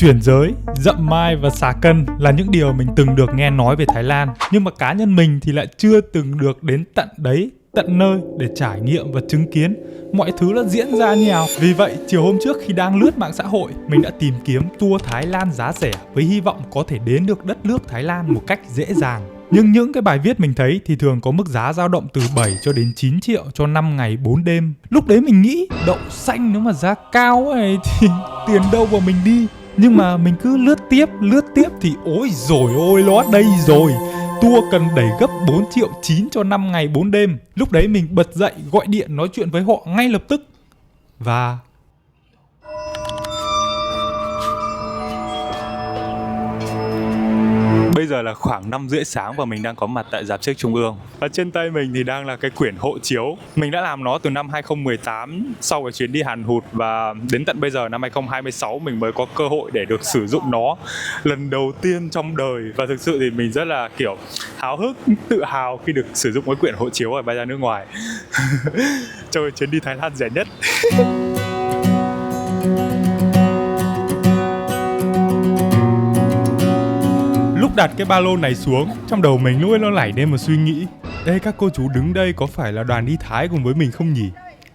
Chuyển giới, dậm mai và xà cân là những điều mình từng được nghe nói về Thái Lan. Nhưng mà cá nhân mình thì lại chưa từng được đến tận đấy, tận nơi để trải nghiệm và chứng kiến mọi thứ nó diễn ra như nào. Vì vậy, chiều hôm trước khi đang lướt mạng xã hội, mình đã tìm kiếm tour Thái Lan giá rẻ với hy vọng có thể đến được đất nước Thái Lan một cách dễ dàng. Nhưng những cái bài viết mình thấy thì thường có mức giá dao động từ 7 cho đến 9 triệu cho 5 ngày 4 đêm. Lúc đấy mình nghĩ đậu xanh nếu mà giá cao ấy thì tiền đâu mà mình đi. Nhưng mà mình cứ lướt tiếp thì ôi dồi ôi nó đây rồi. Tour cần đẩy gấp 4 triệu 9 cho 5 ngày 4 đêm. Lúc đấy mình bật dậy gọi điện nói chuyện với họ ngay lập tức. Và bây giờ là khoảng 5:30 sáng và mình đang có mặt tại rạp xiếc Trung ương. Và trên tay mình thì đang là cái quyển hộ chiếu. Mình đã làm nó từ năm 2018 sau cái chuyến đi Hàn Hụt, và đến tận bây giờ năm 2026 mình mới có cơ hội để được sử dụng nó lần đầu tiên trong đời. Và thực sự thì mình rất là kiểu háo hức, tự hào khi được sử dụng cái quyển hộ chiếu ở bay ra nước ngoài cho cái chuyến đi Thái Lan rẻ nhất. Lúc đặt cái ba lô này xuống, trong đầu mình lúc ấy nó nảy lên một suy nghĩ: ê, các cô chú đứng đây có phải là đoàn đi Thái cùng với mình không nhỉ?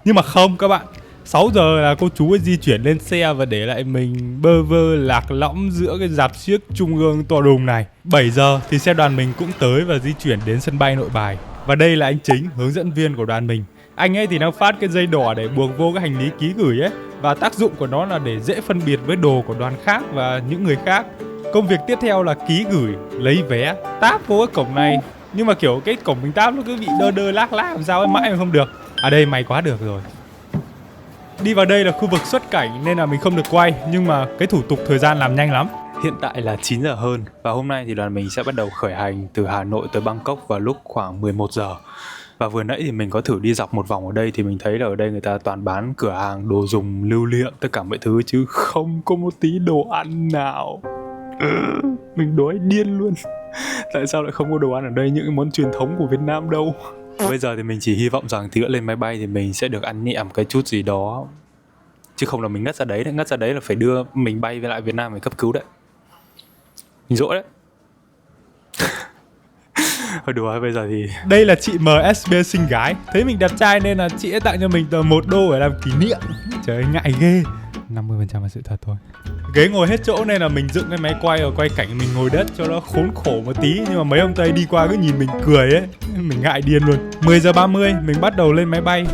Nhưng mà không các bạn. 6 giờ là cô chú ấy di chuyển lên xe và để lại mình bơ vơ lạc lõng giữa cái rạp xiếc Trung ương to đùng này. 7 giờ thì xe đoàn mình cũng tới và di chuyển đến sân bay Nội Bài. Và đây là anh Chính, hướng dẫn viên của đoàn mình. Anh ấy thì đang phát cái dây đỏ để buộc vô cái hành lý ký gửi ấy. Và tác dụng của nó là để dễ phân biệt với đồ của đoàn khác và những người khác. Công việc tiếp theo là ký gửi, lấy vé, táp vô cái cổng này. Nhưng mà kiểu cái cổng mình táp nó cứ bị đơ lác làm sao ấy, mãi mà không được. À đây, may quá được rồi. Đi vào đây là khu vực xuất cảnh nên là mình không được quay, nhưng mà cái thủ tục thời gian làm nhanh lắm. Hiện tại là 9 giờ hơn và hôm nay thì đoàn mình sẽ bắt đầu khởi hành từ Hà Nội tới Bangkok vào lúc khoảng 11 giờ. Và vừa nãy thì mình có thử đi dọc một vòng ở đây thì mình thấy là ở đây người ta toàn bán cửa hàng đồ dùng lưu niệm tất cả mọi thứ chứ không có một tí đồ ăn nào. Mình đói điên luôn. Tại sao lại không có đồ ăn ở đây, những cái món truyền thống của Việt Nam đâu. Bây giờ thì mình chỉ hy vọng rằng tí nữa lên máy bay thì mình sẽ được ăn nhẹ một cái chút gì đó, chứ không là mình ngất ra đấy. Ngất ra đấy là phải đưa mình bay về lại Việt Nam để cấp cứu đấy. Mình dỗi đấy. Thôi đùa, bây giờ thì đây là chị MSB xinh gái. Thấy mình đẹp trai nên là chị ấy tặng cho mình tờ $1 để làm kỷ niệm. Trời ơi, ngại ghê. 50% là sự thật thôi. Ghế ngồi hết chỗ nên là mình dựng cái máy quay và quay cảnh mình ngồi đất cho nó khốn khổ một tí. Nhưng mà mấy ông Tây đi qua cứ nhìn mình cười ấy, mình ngại điên luôn. 10 giờ 30 mình bắt đầu lên máy bay.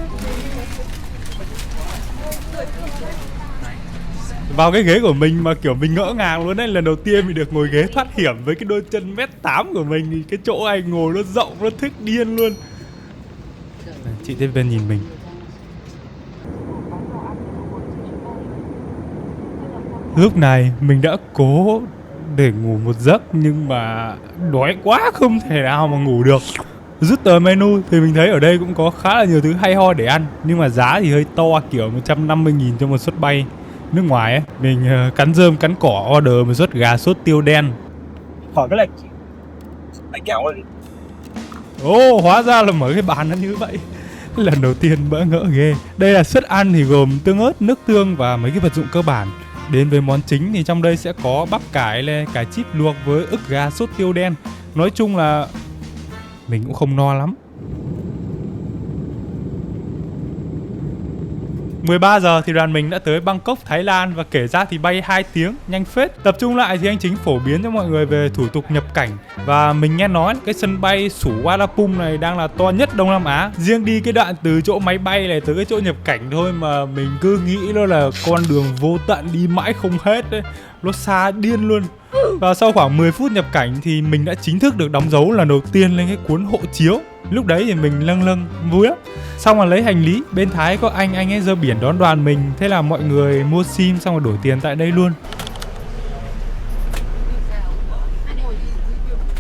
Vào cái ghế của mình mà kiểu mình ngỡ ngàng luôn đấy. Lần đầu tiên mình được ngồi ghế thoát hiểm với cái đôi chân 1m8 của mình thì cái chỗ anh ngồi nó rộng, nó thích điên luôn. Chị tiếp viên nhìn mình. Lúc này mình đã cố để ngủ một giấc nhưng mà đói quá không thể nào mà ngủ được. Rút tờ menu thì mình thấy ở đây cũng có khá là nhiều thứ hay ho để ăn, nhưng mà giá thì hơi to, kiểu 150.000 cho một suất bay nước ngoài ấy. Mình cắn rơm cắn cỏ order một suất gà sốt tiêu đen. Hỏi cái lệch anh kẹo ơi. Hóa ra là mở cái bàn nó như vậy. Lần đầu tiên bỡ ngỡ ghê. Đây là suất ăn thì gồm tương ớt, nước tương và mấy cái vật dụng cơ bản. Đến với món chính thì trong đây sẽ có bắp cải, cải chip luộc với ức gà sốt tiêu đen. Nói chung là mình cũng không no lắm. 13 giờ thì đoàn mình đã tới Bangkok, Thái Lan, và kể ra thì bay 2 tiếng, nhanh phết. Tập trung lại thì anh Chính phổ biến cho mọi người về thủ tục nhập cảnh. Và mình nghe nói cái sân bay Suvarnabhumi này đang là to nhất Đông Nam Á. Riêng đi cái đoạn từ chỗ máy bay này tới cái chỗ nhập cảnh thôi mà mình cứ nghĩ nó là con đường vô tận đi mãi không hết đấy. Nó xa điên luôn. Và sau khoảng 10 phút nhập cảnh thì mình đã chính thức được đóng dấu lần đầu tiên lên cái cuốn hộ chiếu. Lúc đấy thì mình lâng vui lắm. Xong rồi lấy hành lý, bên Thái có anh ấy giơ biển đón đoàn mình. Thế là mọi người mua sim xong rồi đổi tiền tại đây luôn.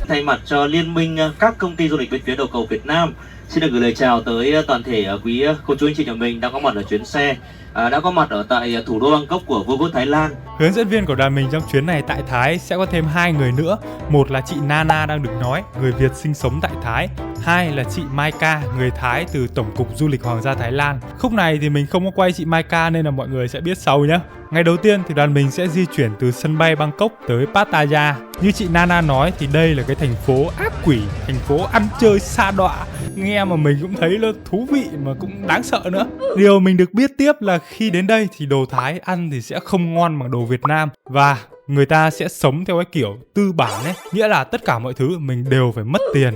Thay mặt cho Liên minh các công ty du lịch bên phía đầu cầu Việt Nam, xin được gửi lời chào tới toàn thể quý cô chú anh chị nhà mình đang có mặt ở chuyến xe, đã có mặt ở tại thủ đô Bangkok của Vương quốc Thái Lan. Hướng dẫn viên của đoàn mình trong chuyến này tại Thái sẽ có thêm 2 người nữa. Một là chị Nana đang được nói, người Việt sinh sống tại Thái. Hai là chị Maika, người Thái từ Tổng cục Du lịch Hoàng gia Thái Lan. Khúc này thì mình không có quay chị Maika nên là mọi người sẽ biết sau nhé. Ngày đầu tiên thì đoàn mình sẽ di chuyển từ sân bay Bangkok tới Pattaya. Như chị Nana nói thì đây là cái thành phố ác quỷ, thành phố ăn chơi sa đọa. Nghe mà mình cũng thấy nó thú vị mà cũng đáng sợ nữa. Điều mình được biết tiếp là khi đến đây thì đồ Thái ăn thì sẽ không ngon bằng đồ Việt Nam. Và người ta sẽ sống theo cái kiểu tư bản ấy, nghĩa là tất cả mọi thứ mình đều phải mất tiền.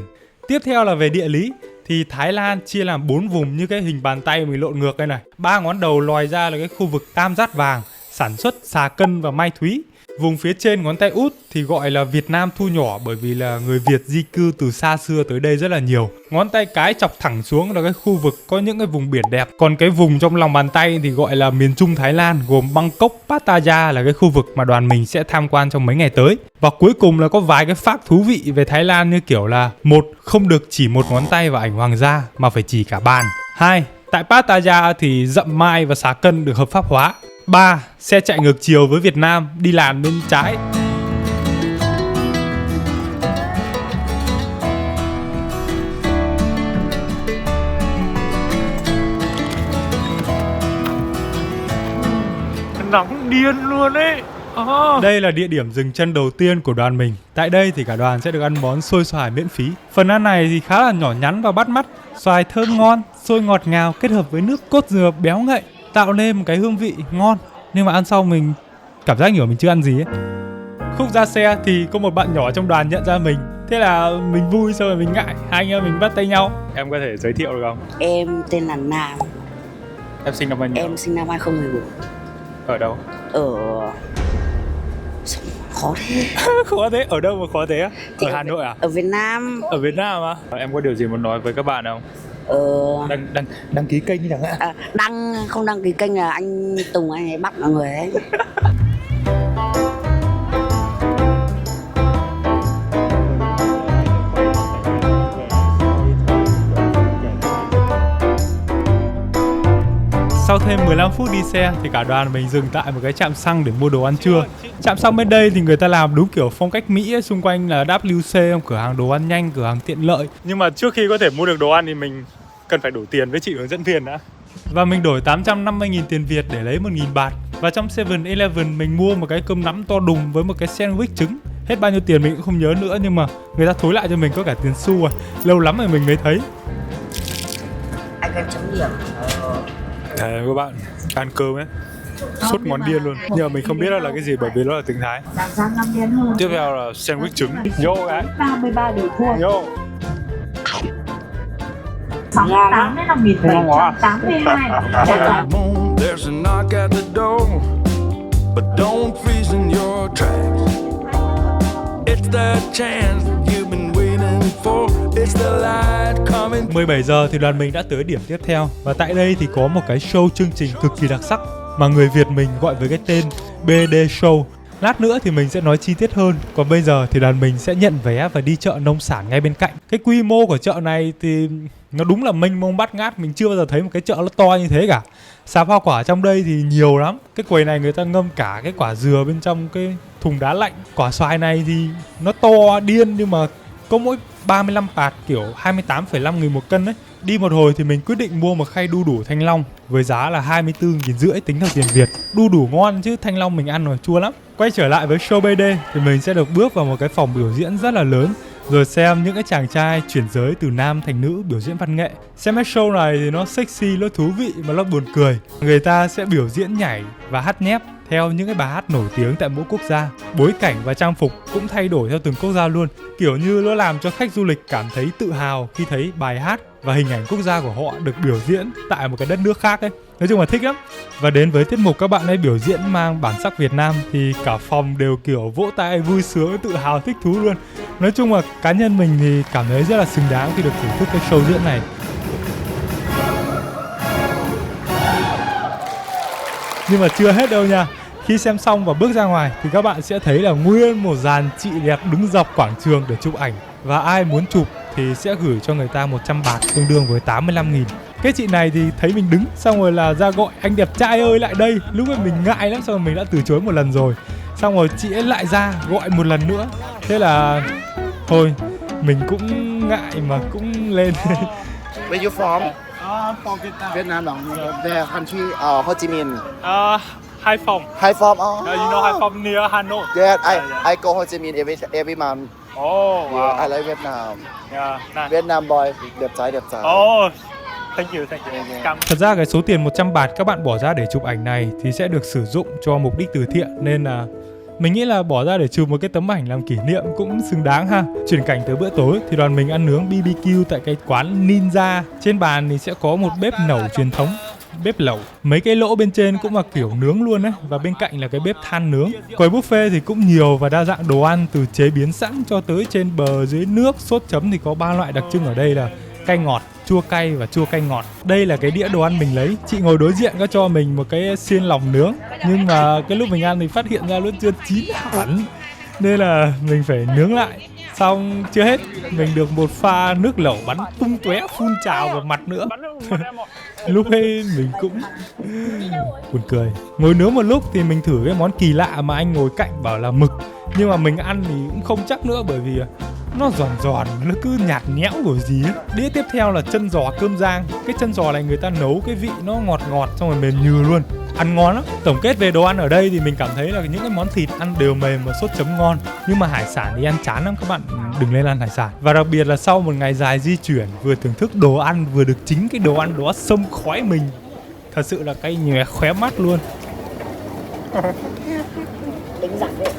Tiếp theo là về địa lý thì Thái Lan chia làm 4 vùng như cái hình bàn tay mình lộn ngược đây này. 3 ngón đầu lòi ra là cái khu vực Tam Giác Vàng, sản xuất xà cân và mai thúy. Vùng phía trên ngón tay út thì gọi là Việt Nam thu nhỏ bởi vì là người Việt di cư từ xa xưa tới đây rất là nhiều. Ngón tay cái chọc thẳng xuống là cái khu vực có những cái vùng biển đẹp. Còn cái vùng trong lòng bàn tay thì gọi là miền Trung Thái Lan, gồm Bangkok, Pattaya là cái khu vực mà đoàn mình sẽ tham quan trong mấy ngày tới. Và cuối cùng là có vài cái fact thú vị về Thái Lan như kiểu là: 1. Không được chỉ một ngón tay vào ảnh hoàng gia mà phải chỉ cả bàn. 2. Tại Pattaya thì dậm mai và xà cân được hợp pháp hóa. 3. Xe chạy ngược chiều với Việt Nam, đi làn bên trái. Nóng điên luôn ấy. Đây là địa điểm dừng chân đầu tiên của đoàn mình. Tại đây thì cả đoàn sẽ được ăn món xôi xoài miễn phí. Phần ăn này thì khá là nhỏ nhắn và bắt mắt. Xoài thơm ngon, xôi ngọt ngào kết hợp với nước cốt dừa béo ngậy, tạo nên một cái hương vị ngon. Nhưng mà ăn sau mình cảm giác kiểu mình chưa ăn gì ấy. Khúc ra xe thì có một bạn nhỏ trong đoàn nhận ra mình. Thế là mình vui, xong rồi mình ngại. Hai anh em mình bắt tay nhau. Em có thể giới thiệu được không? Em tên là Nam. Em sinh năm bao nhiêu? Em sinh năm 2014. Ở đâu? Ở... Khó thế. Khó thế? Ở đâu mà khó thế á? Ở Hà Nội à? Ở Việt Nam. Ở Việt Nam á? Em có điều gì muốn nói với các bạn không? Đăng ký kênh chẳng hạn. Không đăng ký kênh là anh Tùng anh ấy bắt mọi người ấy. Sau thêm 15 phút đi xe thì cả đoàn mình dừng tại một cái trạm xăng để mua đồ ăn trưa. Trạm xăng bên đây thì người ta làm đúng kiểu phong cách Mỹ ấy, xung quanh là WC, cửa hàng đồ ăn nhanh, cửa hàng tiện lợi. Nhưng mà trước khi có thể mua được đồ ăn thì mình cần phải đổi tiền với chị hướng dẫn viên đã. Và mình đổi 850.000 tiền Việt để lấy 1.000 baht. Và trong 7-Eleven mình mua một cái cơm nắm to đùng với một cái sandwich trứng. Hết bao nhiêu tiền mình cũng không nhớ nữa, nhưng mà người ta thối lại cho mình có cả tiền xu à. Lâu lắm rồi mình mới thấy. Anh em chấm điểm. Các bạn, ăn cơm ấy, sốt món điên luôn. Nhưng mà mình không biết đó là cái gì bởi vì nó là tiếng Thái. Tiếp theo là sandwich trứng. Vô cái 33 đều thua. Vô 68 đến 1782. There's a knock at the door, but don't freeze in your tracks. It's the chance you've been waiting for. It's the light coming. 17 giờ thì đoàn mình đã tới điểm tiếp theo. Và tại đây thì có một cái show chương trình cực kỳ đặc sắc mà người Việt mình gọi với cái tên BD Show. Lát nữa thì mình sẽ nói chi tiết hơn. Còn bây giờ thì đoàn mình sẽ nhận vé và đi chợ nông sản ngay bên cạnh. Cái quy mô của chợ này thì nó đúng là mênh mông bát ngát. Mình chưa bao giờ thấy một cái chợ nó to như thế cả. Sạp hoa quả trong đây thì nhiều lắm. Cái quầy này người ta ngâm cả cái quả dừa bên trong cái thùng đá lạnh. Quả xoài này thì nó to điên nhưng mà có mỗi 35 baht, kiểu 28,5 nghìn một cân đấy. Đi một hồi thì mình quyết định mua một khay đu đủ Thanh Long với giá là 24.500 tính theo tiền Việt. Đu đủ ngon chứ Thanh Long mình ăn rồi chua lắm. Quay trở lại với show BD thì mình sẽ được bước vào một cái phòng biểu diễn rất là lớn, rồi xem những cái chàng trai chuyển giới từ nam thành nữ biểu diễn văn nghệ. Xem cái show này thì nó sexy, nó thú vị mà nó buồn cười. Người ta sẽ biểu diễn nhảy và hát nhép theo những cái bài hát nổi tiếng tại mỗi quốc gia. Bối cảnh và trang phục cũng thay đổi theo từng quốc gia luôn. Kiểu như nó làm cho khách du lịch cảm thấy tự hào khi thấy bài hát và hình ảnh quốc gia của họ được biểu diễn tại một cái đất nước khác ấy. Nói chung là thích lắm. Và đến với tiết mục các bạn ấy biểu diễn mang bản sắc Việt Nam thì cả phòng đều kiểu vỗ tay vui sướng, tự hào, thích thú luôn. Nói chung là cá nhân mình thì cảm thấy rất là xứng đáng khi được thưởng thức cái show diễn này. Nhưng mà chưa hết đâu nha. Khi xem xong và bước ra ngoài thì các bạn sẽ thấy là nguyên một dàn chị đẹp đứng dọc quảng trường để chụp ảnh. Và ai muốn chụp thì sẽ gửi cho người ta 100 baht, tương đương với 85.000. Cái chị này thì thấy mình đứng xong rồi là ra gọi anh đẹp trai ơi lại đây. Lúc ấy mình ngại lắm, xong rồi mình đã từ chối một lần rồi. Xong rồi chị ấy lại ra gọi một lần nữa. Thế là thôi Mình cũng ngại mà cũng lên. Where you from? I'm from Vietnam. Vietnam. Their country, Ho Chi Minh. Hai Phòng. Hai Phong. Oh. You know Hai Phòng near Hanoi. Yeah, I go Ho Chi Minh every month. Oh, wow. Yeah, I like Vietnam. Yeah, nice. Vietnam boy, đẹp trai. Oh, thank you. Cảm Thật ra cái số tiền 100 baht các bạn bỏ ra để chụp ảnh này thì sẽ được sử dụng cho mục đích từ thiện, nên là mình nghĩ là bỏ ra để chụp một cái tấm ảnh làm kỷ niệm cũng xứng đáng ha. Chuyển cảnh tới bữa tối thì đoàn mình ăn nướng BBQ tại cái quán Ninja. Trên bàn thì sẽ có một bếp nẩu truyền thống, bếp lẩu. Mấy cái lỗ bên trên cũng là kiểu nướng luôn ấy, và bên cạnh là cái bếp than nướng. Quầy buffet thì cũng nhiều và đa dạng đồ ăn, từ chế biến sẵn cho tới trên bờ dưới nước. Sốt chấm thì có 3 loại đặc trưng ở đây là cay ngọt, chua cay và chua cay ngọt. Đây là cái đĩa đồ ăn mình lấy. Chị ngồi đối diện có cho mình một cái xiên lòng nướng, nhưng mà cái lúc mình ăn thì phát hiện ra nó chưa chín hẳn, nên là mình phải nướng lại. Xong chưa hết, mình được một pha nước lẩu bắn tung tóe phun trào vào mặt nữa. Lúc ấy mình cũng buồn cười. Ngồi nướng một lúc thì mình thử cái món kỳ lạ mà anh ngồi cạnh bảo là mực, nhưng mà mình ăn thì cũng không chắc nữa, bởi vì nó giòn, nó cứ nhạt nhẽo kiểu gì ấy. Đĩa tiếp theo là chân giò cơm rang. Cái chân giò này người ta nấu cái vị nó ngọt xong rồi mềm nhừ luôn, ăn ngon lắm. Tổng kết về đồ ăn ở đây thì mình cảm thấy là những cái món thịt ăn đều mềm và sốt chấm ngon, nhưng mà hải sản thì ăn chán lắm, các bạn đừng lên ăn hải sản. Và đặc biệt là sau một ngày dài di chuyển, vừa thưởng thức đồ ăn vừa được chính cái đồ ăn đó xông khói mình, thật sự là cái nhòe khóe mắt luôn. Tính giặc đấy.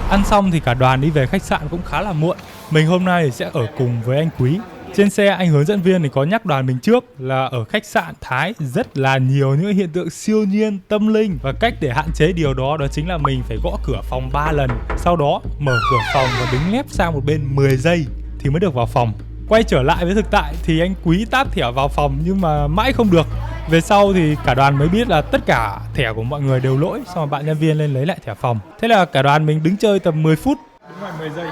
Ăn xong thì cả đoàn đi về khách sạn cũng khá là muộn. Mình hôm nay thì sẽ ở cùng với anh Quý. Trên xe anh hướng dẫn viên thì có nhắc đoàn mình trước là ở khách sạn Thái rất là nhiều những hiện tượng siêu nhiên, tâm linh, và cách để hạn chế điều đó chính là mình phải gõ cửa phòng 3 lần, sau đó mở cửa phòng và đứng nép sang một bên 10 giây thì mới được vào phòng. Quay trở lại với thực tại thì anh Quý táp thẻ vào phòng nhưng mà mãi không được. Về sau thì cả đoàn mới biết là tất cả thẻ của mọi người đều lỗi, xong rồi bạn nhân viên lên lấy lại thẻ phòng. Thế là cả đoàn mình đứng chơi tầm 10 phút. Đứng ngoài 10 giây,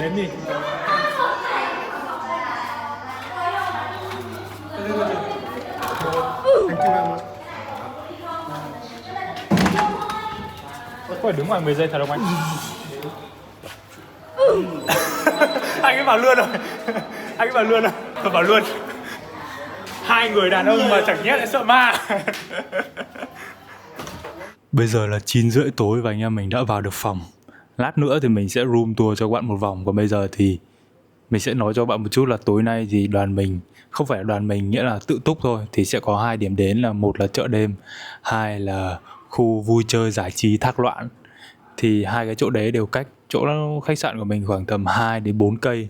đếm đi. Có phải đứng ngoài 10 giây thật không anh? Anh ấy bảo luôn rồi. Anh ấy bảo luôn rồi. Tôi bảo luôn. Hai người đàn ông mà chẳng nhẽ lại sợ ma. Bây giờ là 9:30 tối và anh em mình đã vào được phòng. Lát nữa thì mình sẽ room tour cho các bạn một vòng. Còn bây giờ thì mình sẽ nói cho các bạn một chút là tối nay thì đoàn mình, không phải là đoàn mình, nghĩa là tự túc thôi, thì sẽ có 2 điểm đến, là một là chợ đêm, 2 là khu vui chơi giải trí Thác Loạn. Thì 2 cái chỗ đấy đều cách chỗ khách sạn của mình khoảng tầm 2 đến 4 cây.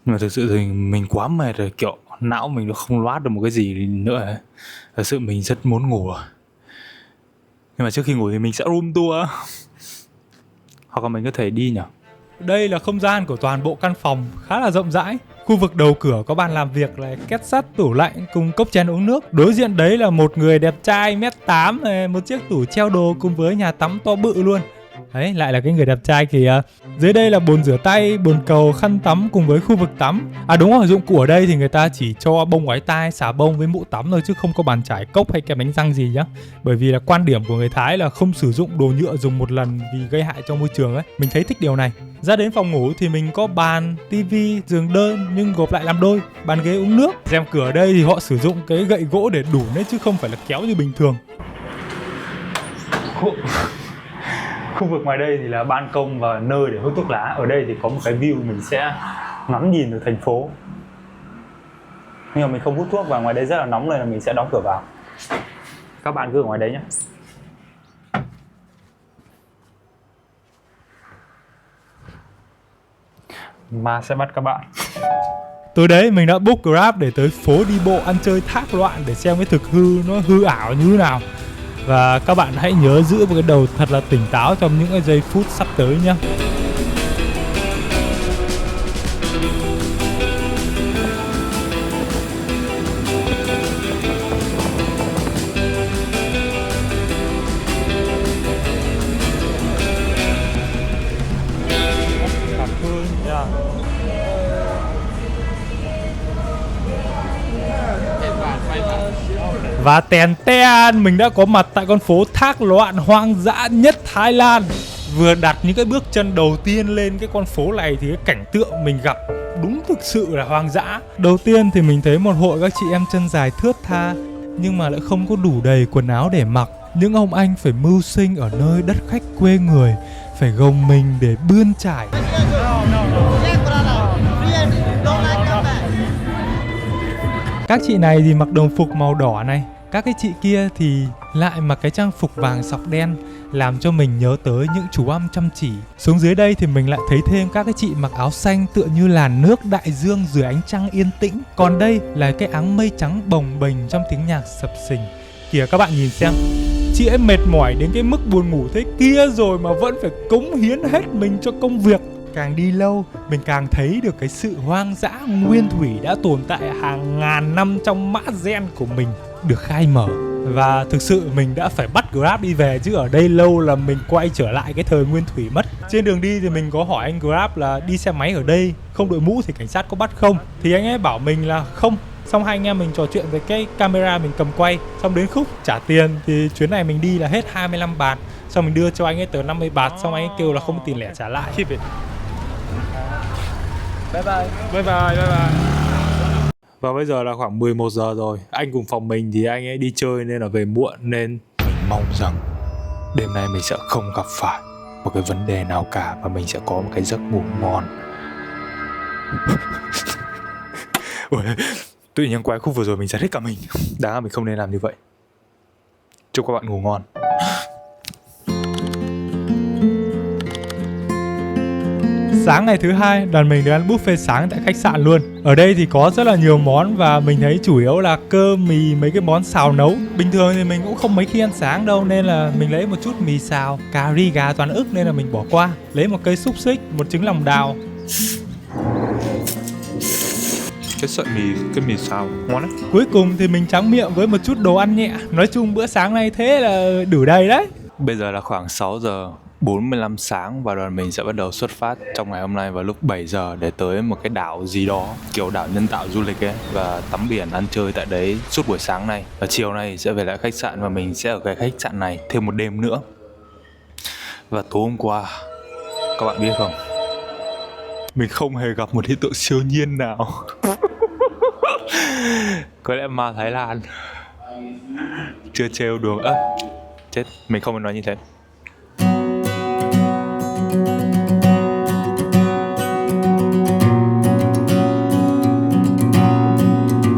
Nhưng mà thực sự thì mình quá mệt rồi, kiểu não mình nó không loát được một cái gì nữa ấy. Thật sự mình rất muốn ngủ. Nhưng mà trước khi ngủ thì mình sẽ room tour. Hoặc là mình có thể đi nhỉ. Đây là không gian của toàn bộ căn phòng, khá là rộng rãi. Khu vực đầu cửa có bàn làm việc này, két sắt, tủ lạnh cùng cốc chén uống nước. Đối diện đấy là một người đẹp trai 1m8 này, một chiếc tủ treo đồ cùng với nhà tắm to bự luôn. Đấy, lại là cái người đẹp trai kìa. Dưới đây là bồn rửa tay, bồn cầu, khăn tắm cùng với khu vực tắm. À đúng rồi, dụng cụ ở đây thì người ta chỉ cho bông ngoái tai, xà bông với mũ tắm thôi, chứ không có bàn chải cốc hay kem đánh răng gì nhá. Bởi vì là quan điểm của người Thái là không sử dụng đồ nhựa dùng một lần vì gây hại cho môi trường ấy. Mình thấy thích điều này. Ra đến phòng ngủ thì mình có bàn, tivi, giường đơn nhưng gộp lại làm đôi, bàn ghế uống nước. Rèm cửa ở đây thì họ sử dụng cái gậy gỗ để đủn đấy, chứ không phải là kéo như bình thường. Khu vực ngoài đây thì là ban công và nơi để hút thuốc lá. Ở đây thì có một cái view mình sẽ ngắm nhìn được thành phố. Nhưng mà mình không hút thuốc và ngoài đây rất là nóng nên là mình sẽ đóng cửa vào. Các bạn cứ ở ngoài đấy nhé. Ma sẽ bắt các bạn. Tối đấy mình đã book Grab để tới phố đi bộ ăn chơi Thác Loạn để xem cái thực hư nó hư ảo như thế nào. Và các bạn hãy nhớ giữ một cái đầu thật là tỉnh táo trong những cái giây phút sắp tới nhé. Và tèn ten, mình đã có mặt tại con phố thác loạn hoang dã nhất Thái Lan. Vừa đặt những cái bước chân đầu tiên lên cái con phố này thì cái cảnh tượng mình gặp đúng thực sự là hoang dã. Đầu tiên thì mình thấy một hội các chị em chân dài thướt tha, nhưng mà lại không có đủ đầy quần áo để mặc. Những ông anh phải mưu sinh ở nơi đất khách quê người, phải gồng mình để bươn trải. Các chị này thì mặc đồng phục màu đỏ này, các cái chị kia thì lại mặc cái trang phục vàng sọc đen, làm cho mình nhớ tới những chú âm chăm chỉ. Xuống dưới đây thì mình lại thấy thêm các cái chị mặc áo xanh tựa như làn nước đại dương dưới ánh trăng yên tĩnh. Còn đây là cái áng mây trắng bồng bềnh trong tiếng nhạc sập sình. Kìa các bạn nhìn xem, chị ấy mệt mỏi đến cái mức buồn ngủ thế kia rồi mà vẫn phải cống hiến hết mình cho công việc. Càng đi lâu, mình càng thấy được cái sự hoang dã nguyên thủy đã tồn tại hàng ngàn năm trong mã gen của mình được khai mở. Và thực sự mình đã phải bắt Grab đi về, chứ ở đây lâu là mình quay trở lại cái thời nguyên thủy mất. Trên đường đi thì mình có hỏi anh Grab là đi xe máy ở đây không đội mũ thì cảnh sát có bắt không? Thì anh ấy bảo mình là không. Xong hai anh em mình trò chuyện với cái camera mình cầm quay. Xong đến khúc trả tiền thì chuyến này mình đi là hết 25 baht. Xong mình đưa cho anh ấy tờ 50 baht. Xong anh ấy kêu là không có tiền lẻ trả lại. Bye bye. Bye bye, bye bye. Và bây giờ là khoảng 11 giờ rồi. Anh cùng phòng mình thì anh ấy đi chơi nên là về muộn, nên mình mong rằng đêm nay mình sẽ không gặp phải một cái vấn đề nào cả, và mình sẽ có một cái giấc ngủ ngon. Tự nhiên quay khúc vừa rồi mình giật hết cả mình. Đáng là mình không nên làm như vậy. Chúc các bạn ngủ ngon. Sáng ngày thứ hai, đoàn mình được ăn buffet sáng tại khách sạn luôn. Ở đây thì có rất là nhiều món và mình thấy chủ yếu là cơm, mì, mấy cái món xào nấu. Bình thường thì mình cũng không mấy khi ăn sáng đâu, nên là mình lấy một chút mì xào, cà ri gà toàn ức nên là mình bỏ qua. Lấy một cây xúc xích, một trứng lòng đào. Cái mì xào ngon đấy. Cuối cùng thì mình tráng miệng với một chút đồ ăn nhẹ. Nói chung bữa sáng nay thế là đủ đầy đấy. Bây giờ là khoảng 6 giờ 45 sáng và đoàn mình sẽ bắt đầu xuất phát trong ngày hôm nay vào lúc 7 giờ để tới một cái đảo gì đó, kiểu đảo nhân tạo du lịch ấy, và tắm biển ăn chơi tại đấy suốt buổi sáng này. Và chiều nay sẽ về lại khách sạn và mình sẽ ở cái khách sạn này thêm một đêm nữa. Và tối hôm qua, các bạn biết không, mình không hề gặp một hiện tượng siêu nhiên nào. Có lẽ ma Thái Lan. Chưa trêu đùa. Chết, mình không muốn nói như thế.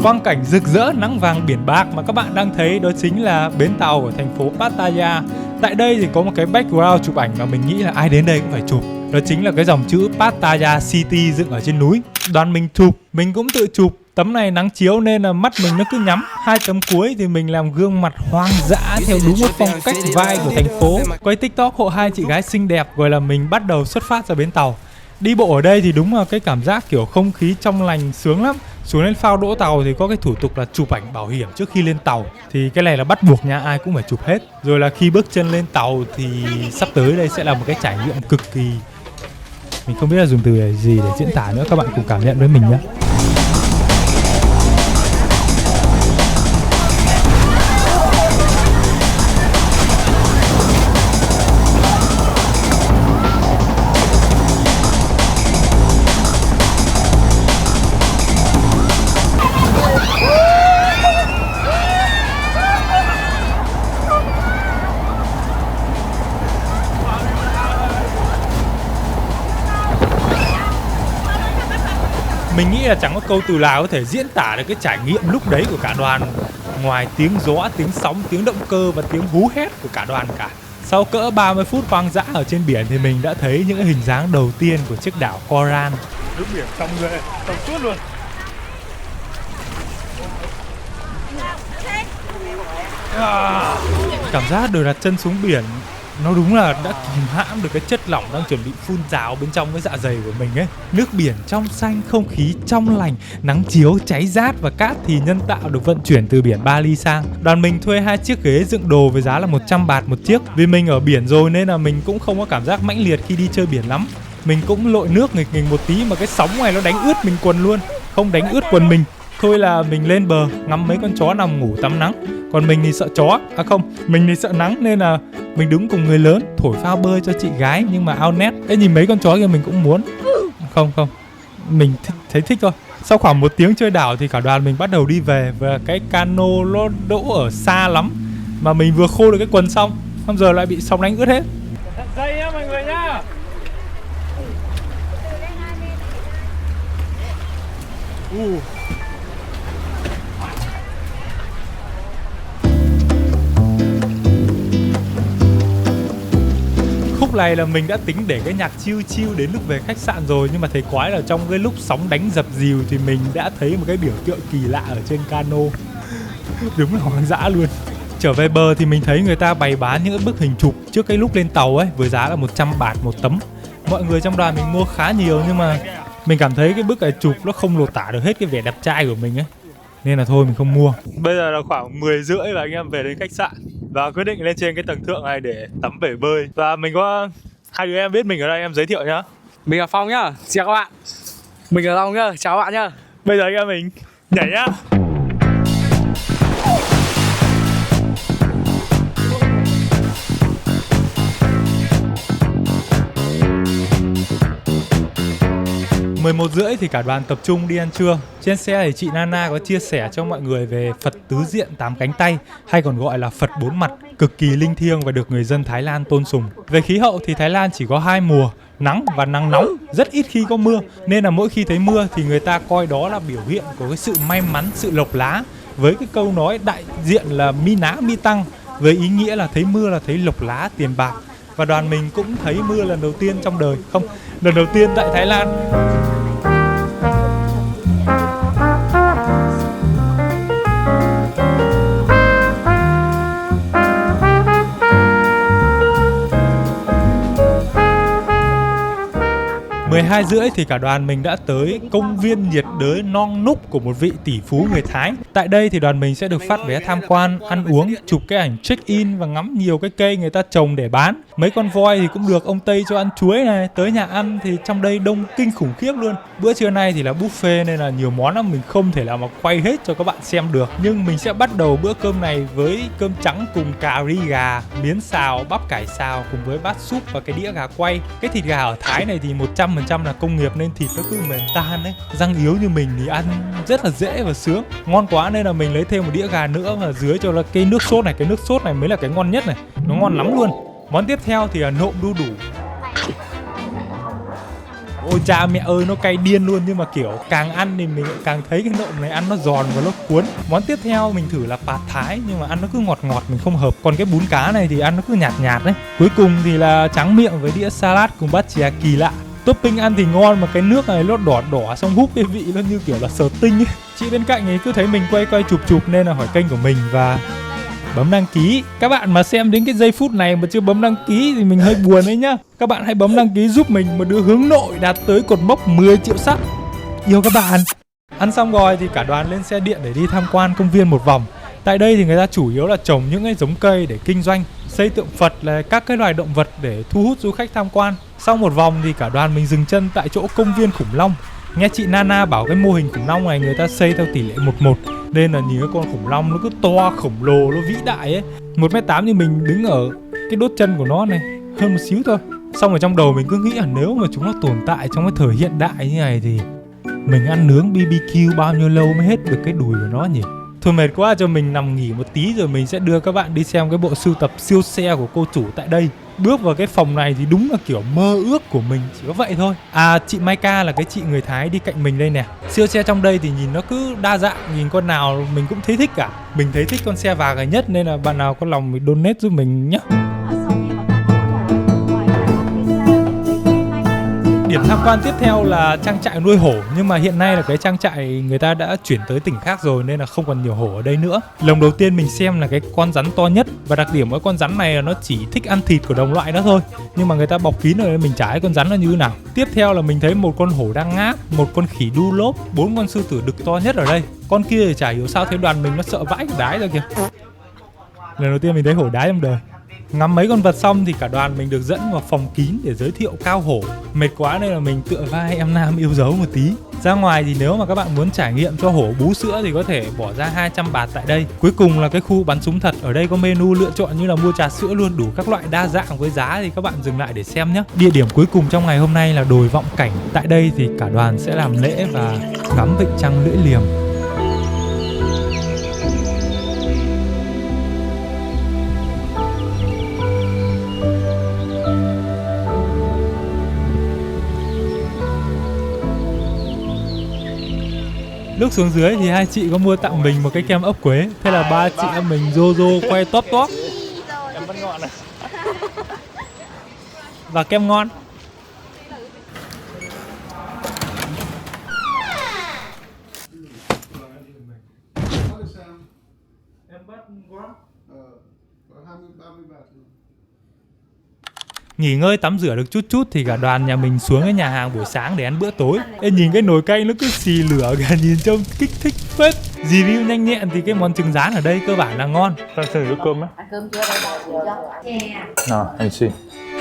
Quang cảnh rực rỡ nắng vàng biển bạc mà các bạn đang thấy đó chính là bến tàu của thành phố Pattaya. Tại đây thì có một cái background chụp ảnh mà mình nghĩ là ai đến đây cũng phải chụp. Đó chính là cái dòng chữ Pattaya City dựng ở trên núi. Đoàn mình chụp, mình cũng tự chụp. Tấm này nắng chiếu nên là mắt mình nó cứ nhắm. Hai tấm cuối thì mình làm gương mặt hoang dã theo đúng một phong cách vibe của thành phố. Quay TikTok hộ hai chị gái xinh đẹp, rồi là mình bắt đầu xuất phát ra bến tàu. Đi bộ ở đây thì đúng là cái cảm giác kiểu không khí trong lành sướng lắm. Xuống lên phao đỗ tàu thì có cái thủ tục là chụp ảnh bảo hiểm trước khi lên tàu. Thì cái này là bắt buộc nha, ai cũng phải chụp hết. Rồi là khi bước chân lên tàu thì sắp tới đây sẽ là một cái trải nghiệm cực kỳ, mình không biết là dùng từ gì để diễn tả nữa, các bạn cùng cảm nhận với mình nhé. Mình nghĩ là chẳng có câu từ nào có thể diễn tả được cái trải nghiệm lúc đấy của cả đoàn, ngoài tiếng gió, tiếng sóng, tiếng động cơ và tiếng hú hét của cả đoàn cả. Sau cỡ 30 phút hoang dã ở trên biển thì mình đã thấy những hình dáng đầu tiên của chiếc đảo Koran. Nước biển trong ghê, trong suốt luôn. Cảm giác được đặt chân xuống biển nó đúng là đã kìm hãm được cái chất lỏng đang chuẩn bị phun trào bên trong cái dạ dày của mình ấy. Nước biển trong xanh, không khí trong lành, nắng chiếu cháy rát và cát thì nhân tạo được vận chuyển từ biển Bali sang. Đoàn mình thuê 2 chiếc ghế dựng đồ với giá là 100 baht một chiếc. Vì mình ở biển rồi nên là mình cũng không có cảm giác mãnh liệt khi đi chơi biển lắm. Mình cũng lội nước nghịch nghịch một tí mà cái sóng này nó đánh ướt mình quần luôn, không đánh ướt quần mình. Thôi là mình lên bờ ngắm mấy con chó nằm ngủ tắm nắng. Còn mình thì sợ chó, mình thì sợ nắng nên là mình đứng cùng người lớn thổi phao bơi cho chị gái, nhưng mà ao nét. Ê, nhìn mấy con chó kia mình cũng muốn. Không, mình thấy thích thôi. Sau khoảng 1 tiếng chơi đảo thì cả đoàn mình bắt đầu đi về, và cái cano nó đỗ ở xa lắm, mà mình vừa khô được cái quần xong, bây giờ lại bị sóng đánh ướt hết. Dây nhá mọi người nhá. Khúc này là mình đã tính để cái nhạc chill chill đến lúc về khách sạn rồi, nhưng mà thấy quái là trong cái lúc sóng đánh dập dìu thì mình đã thấy một cái biểu tượng kỳ lạ ở trên cano. Đúng là hoang dã luôn. Trở về bờ thì mình thấy người ta bày bán những bức hình chụp trước cái lúc lên tàu ấy, với giá là 100 baht một tấm. Mọi người trong đoàn mình mua khá nhiều, nhưng mà mình cảm thấy cái bức ảnh chụp nó không lột tả được hết cái vẻ đẹp trai của mình ấy, nên là thôi mình không mua. Bây giờ là khoảng 10 rưỡi và anh em về đến khách sạn và quyết định lên trên cái tầng thượng này để tắm bể bơi. Và mình có 2 đứa em biết mình ở đây, em giới thiệu nhá. Mình là Phong nhá, chào các bạn. Mình là Long nhá, chào các bạn nhá. Bây giờ anh em mình nhảy nhá. Mười 11 rưỡi thì cả đoàn tập trung đi ăn trưa. Trên xe thì chị Nana có chia sẻ cho mọi người về Phật tứ diện 8 cánh tay, hay còn gọi là Phật 4 mặt, cực kỳ linh thiêng và được người dân Thái Lan tôn sùng. Về khí hậu thì Thái Lan chỉ có 2 mùa, nắng và nắng nóng, rất ít khi có mưa, nên là mỗi khi thấy mưa thì người ta coi đó là biểu hiện của cái sự may mắn, sự lộc lá, với cái câu nói đại diện là mi ná mi tăng, với ý nghĩa là thấy mưa là thấy lộc lá, tiền bạc. Và đoàn mình cũng thấy mưa lần đầu tiên trong đời, lần đầu tiên tại Thái Lan. 12 rưỡi thì cả đoàn mình đã tới công viên nhiệt đới Non Núc của một vị tỷ phú người Thái. Tại đây thì đoàn mình sẽ được phát vé tham quan, ăn uống, chụp cái ảnh check-in và ngắm nhiều cái cây người ta trồng để bán. Mấy con voi thì cũng được ông Tây cho ăn chuối này. Tới nhà ăn thì trong đây đông kinh khủng khiếp luôn. Bữa trưa nay thì là buffet nên là nhiều món lắm, mình không thể nào mà quay hết cho các bạn xem được. Nhưng mình sẽ bắt đầu bữa cơm này với cơm trắng cùng cà ri gà, miến xào, bắp cải xào cùng với bát súp và cái đĩa gà quay. Cái thịt gà ở Thái này thì 100% là công nghiệp nên thịt nó cứ mềm tan ấy. Răng yếu như mình thì ăn rất là dễ và sướng. Ngon quá nên là mình lấy thêm một đĩa gà nữa và dưới cho là cái nước sốt này. Cái nước sốt này mới là cái ngon nhất này. Nó ngon lắm luôn. Món tiếp theo thì là nộm đu đủ. Ôi cha mẹ ơi, nó cay điên luôn, nhưng mà kiểu càng ăn thì mình càng thấy cái nộm này ăn nó giòn và nó cuốn. Món tiếp theo mình thử là pad Thái, nhưng mà ăn nó cứ ngọt ngọt mình không hợp. Còn cái bún cá này thì ăn nó cứ nhạt nhạt đấy. Cuối cùng thì là tráng miệng với đĩa salad cùng bát chè kỳ lạ. Topping ăn thì ngon mà cái nước này nó đỏ đỏ xong húp cái vị nó như kiểu là sờ tinh ấy. Chị bên cạnh ấy cứ thấy mình quay chụp nên là hỏi kênh của mình và bấm đăng ký. Các bạn mà xem đến cái giây phút này mà chưa bấm đăng ký thì mình hơi buồn đấy nhá. Các bạn hãy bấm đăng ký giúp mình một đứa hướng nội đạt tới cột mốc 10 triệu sub. Yêu các bạn. Ăn xong rồi thì cả đoàn lên xe điện để đi tham quan công viên một vòng. Tại đây thì người ta chủ yếu là trồng những cái giống cây để kinh doanh, xây tượng Phật là các cái loài động vật để thu hút du khách tham quan. Sau một vòng thì cả đoàn mình dừng chân tại chỗ công viên khủng long. Nghe chị Nana bảo cái mô hình khủng long này người ta xây theo tỷ lệ 1:1 nên là nhìn cái con khủng long nó cứ to khổng lồ, nó vĩ đại ấy. 1m8 như mình đứng ở cái đốt chân của nó này, hơn một xíu thôi. Xong rồi trong đầu mình cứ nghĩ là nếu mà chúng nó tồn tại trong cái thời hiện đại như này thì mình ăn nướng BBQ bao nhiêu lâu mới hết được cái đùi của nó nhỉ? Thôi mệt quá, cho mình nằm nghỉ một tí rồi mình sẽ đưa các bạn đi xem cái bộ sưu tập siêu xe của cô chủ tại đây. Bước vào cái phòng này thì đúng là kiểu mơ ước của mình, chỉ có vậy thôi. À, chị Maika là cái chị người Thái đi cạnh mình đây nè. Siêu xe trong đây thì nhìn nó cứ đa dạng, nhìn con nào mình cũng thấy thích cả. Mình thấy thích con xe vàng này nhất nên là bạn nào có lòng thì donate giúp mình nhé. Điểm tham quan tiếp theo là trang trại nuôi hổ, nhưng mà hiện nay là cái trang trại người ta đã chuyển tới tỉnh khác rồi nên là không còn nhiều hổ ở đây nữa. Lần đầu tiên mình xem là cái con rắn to nhất, và đặc điểm của con rắn này là nó chỉ thích ăn thịt của đồng loại đó thôi, nhưng mà người ta bọc kín rồi nên mình chả thấy con rắn nó như thế nào. Tiếp theo là mình thấy một con hổ đang ngáp, một con khỉ đu lốp, 4 con sư tử đực to nhất ở đây. Con kia thì chả hiểu sao thấy đoàn mình nó sợ vãi cái đái ra kìa. Lần đầu tiên mình thấy hổ đái trong đời. Ngắm mấy con vật xong thì cả đoàn mình được dẫn vào phòng kín để giới thiệu cao hổ. Mệt quá nên là mình tựa vai em Nam yêu dấu một tí. Ra ngoài thì nếu mà các bạn muốn trải nghiệm cho hổ bú sữa thì có thể bỏ ra 200 baht tại đây. Cuối cùng là cái khu bắn súng thật. Ở đây có menu lựa chọn như là mua trà sữa luôn, đủ các loại đa dạng với giá thì các bạn dừng lại để xem nhé. Địa điểm cuối cùng trong ngày hôm nay là đồi Vọng Cảnh. Tại đây thì cả đoàn sẽ làm lễ và ngắm vịnh trăng lưỡi liềm. Lúc xuống dưới thì hai chị có mua tặng mình một cái kem ốc quế. Thế là ba chị em mình rô quay top. Em vẫn ngọn này. Và kem ngon. Nghỉ ngơi tắm rửa được chút thì cả đoàn nhà mình xuống cái nhà hàng buổi sáng để ăn bữa tối. Ê, nhìn cái nồi canh nó cứ xì lửa kìa, nhìn trông kích thích phết. Review nhanh nhẹn thì cái món trứng rán ở đây cơ bản là ngon. Ta thử cái cơm á. Cơm chưa đây Nào, anh xin.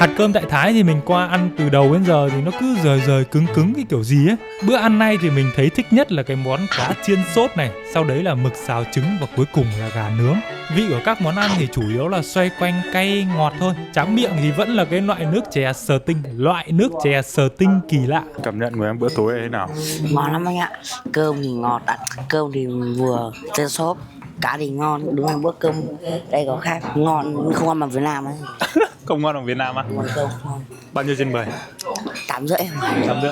Hạt cơm tại Thái thì mình qua ăn từ đầu đến giờ thì nó cứ rời cứng cái kiểu gì ấy. Bữa ăn nay thì mình thấy thích nhất là cái món cá chiên sốt này, sau đấy là mực xào trứng và cuối cùng là gà nướng. Vị của các món ăn thì chủ yếu là xoay quanh cay ngọt thôi. Tráng miệng thì vẫn là cái loại nước chè sờ tinh kỳ lạ. Cảm nhận của em bữa tối thế nào? ngon lắm anh ạ. Cơm thì ngọt, cơm thì vừa, trên xốp. Cá thì ngon, đúng là bữa cơm đây có khác, ngon, không ăn bằng Việt Nam ấy. Không ngon bằng Việt Nam á? Ngon cơm ngon. Bao nhiêu trên 10? 8,5. 8,5.